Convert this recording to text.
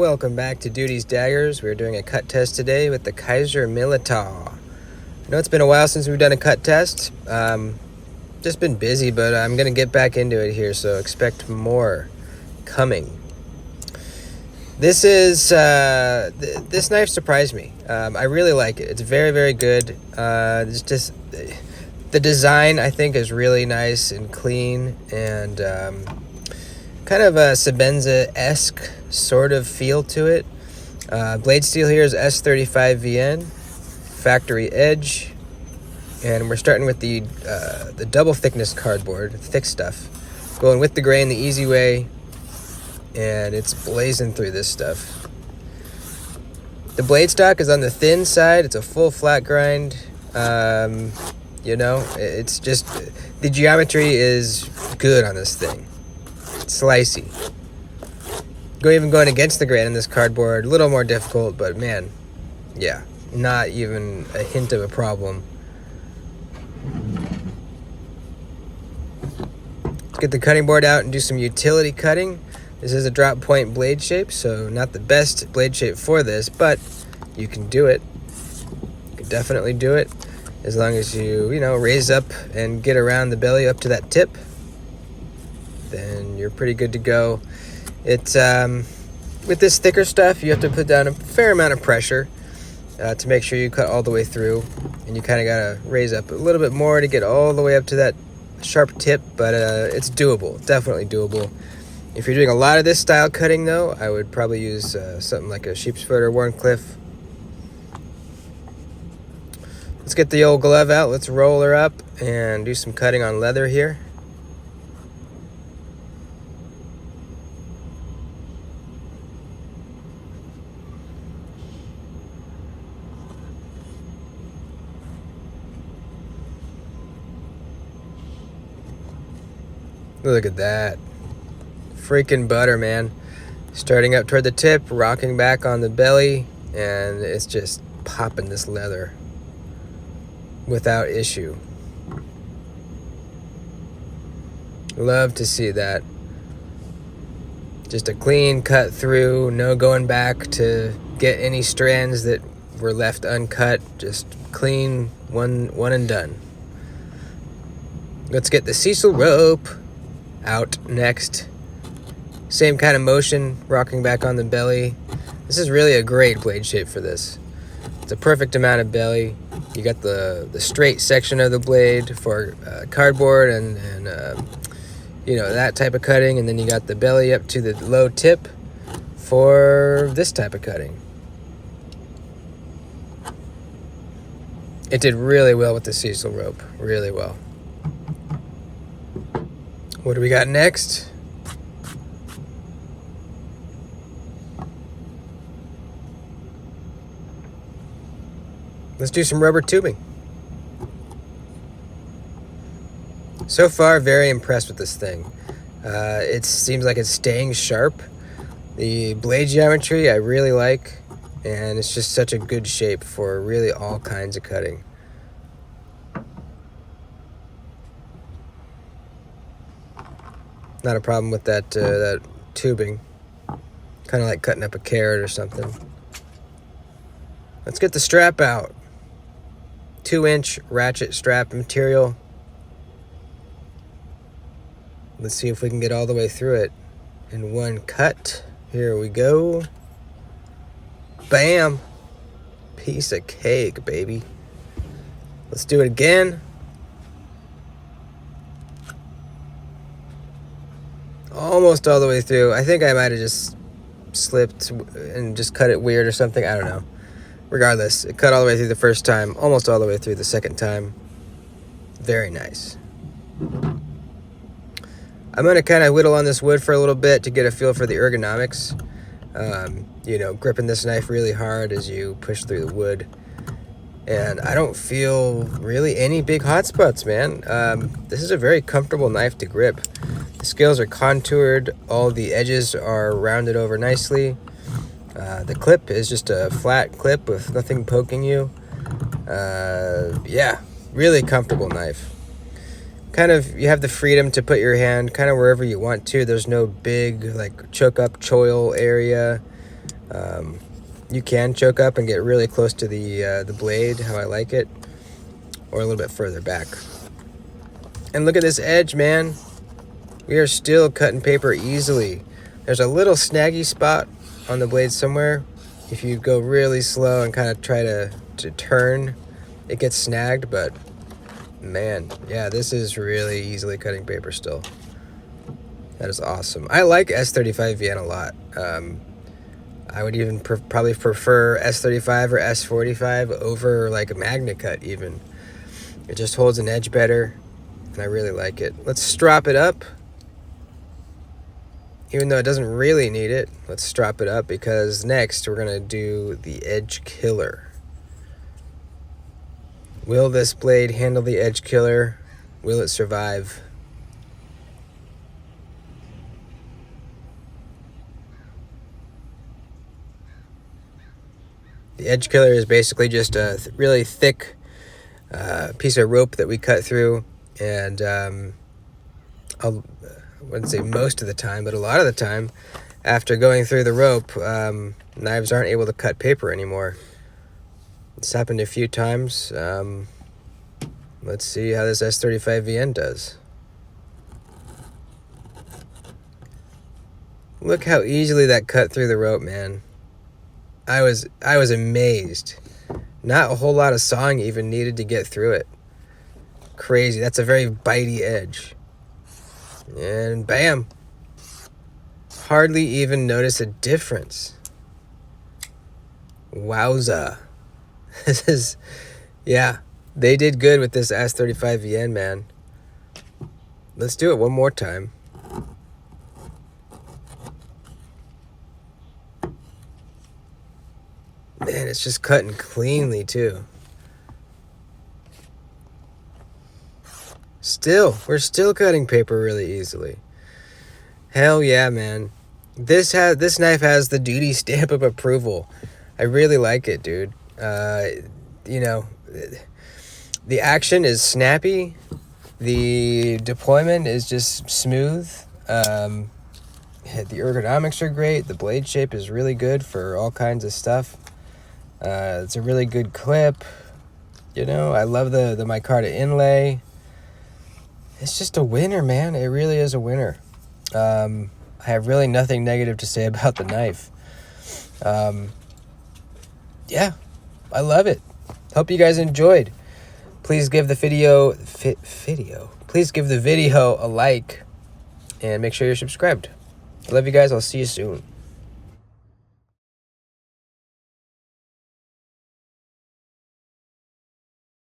Welcome back to Duty's Daggers. We're doing a cut test today with the Kizer Militaw. I know it's been a while since we've done a cut test. Just been busy, but I'm going to get back into it here, so expect more coming. This knife surprised me. I really like it. It's very, very good. It's just the design, I think, is really nice and clean, and kind of a Sebenza-esque sort of feel to it. Blade steel here is S35VN, factory edge, and we're starting with the double thickness cardboard, thick stuff, going with the grain the easy way, and it's blazing through this stuff. The blade stock is on the thin side. It's a full flat grind. It's just, the geometry is good on this thing. It's slicey. Even going against the grain in this cardboard, a little more difficult, but man, yeah, not even a hint of a problem. Let's get the cutting board out and do some utility cutting. This is a drop point blade shape, so not the best blade shape for this, but you can do it. You can definitely do it as long as you raise up and get around the belly up to that tip. Then you're pretty good to go. It's with this thicker stuff, you have to put down a fair amount of pressure to make sure you cut all the way through, and you kind of gotta raise up a little bit more to get all the way up to that sharp tip, but it's doable, definitely doable. If you're doing a lot of this style cutting though, I would probably use something like a sheep's foot or Warncliffe. Let's get the old glove out, let's roll her up and do some cutting on leather here. Look at that. Freaking butter, man. Starting up toward the tip, rocking back on the belly, and it's just popping this leather without issue. Love to see that. Just a clean cut through, no going back to get any strands that were left uncut. Just clean, one and done. Let's get the Cecil rope out next. Same kind of motion, rocking back on the belly. This is really a great blade shape for this. It's a perfect amount of belly. You got the straight section of the blade for cardboard and that type of cutting, and then you got the belly up to the low tip for this type of cutting. It did really well with the Cecil rope, really well. What do we got next? Let's do some rubber tubing. So far, very impressed with this thing. It seems like it's staying sharp. The blade geometry I really like, and it's just such a good shape for really all kinds of cutting. Not a problem with that tubing. Kind of like cutting up a carrot or something. Let's get the strap out. 2-inch ratchet strap material. Let's see if we can get all the way through it in one cut. Here we go. Bam! Piece of cake, baby. Let's do it again. Almost all the way through. I think I might have just slipped and just cut it weird or something. I don't know. Regardless, it cut all the way through the first time, almost all the way through the second time. Very nice. I'm going to kind of whittle on this wood for a little bit to get a feel for the ergonomics. Gripping this knife really hard as you push through the wood. And I don't feel really any big hot spots, man. This is a very comfortable knife to grip. The scales are contoured. All the edges are rounded over nicely. The clip is just a flat clip with nothing poking you. Really comfortable knife. Kind of, you have the freedom to put your hand kind of wherever you want to. There's no big, choke up choil area. You can choke up and get really close to the blade, how I like it, or a little bit further back. And look at this edge, man. We are still cutting paper easily. There's a little snaggy spot on the blade somewhere. If you go really slow and kind of try to turn, it gets snagged, but man, yeah, this is really easily cutting paper still. That is awesome. I like S35 VN a lot. I would even probably prefer S35 or S45 over like a Magna Cut even. It just holds an edge better, and I really like it. Let's strop it up. Even though it doesn't really need it, let's strop it up because next we're gonna do the edge killer. Will this blade handle the edge killer? Will it survive? The edge killer is basically just a really thick piece of rope that we cut through, and I wouldn't say most of the time, but a lot of the time, after going through the rope, knives aren't able to cut paper anymore. It's happened a few times. Let's see how this S35 VN does. Look how easily that cut through the rope, man. I was amazed. Not a whole lot of sawing even needed to get through it. Crazy. That's a very bitey edge. And bam. Hardly even notice a difference. Wowza. This is, yeah, they did good with this S35 VN, man. Let's do it one more time. Man, it's just cutting cleanly too. We're still cutting paper really easily. Hell yeah, man. This knife has the duty stamp of approval. I really like it, dude. You know, the action is snappy. The deployment is just smooth. The ergonomics are great. The blade shape is really good for all kinds of stuff. It's a really good clip. You know, I love the micarta inlay. It's just a winner, man. It really is a winner. I have really nothing negative to say about the knife. Yeah, I love it. Hope you guys enjoyed. Please give the Please give the video a like and make sure you're subscribed. I love you guys. I'll see you soon.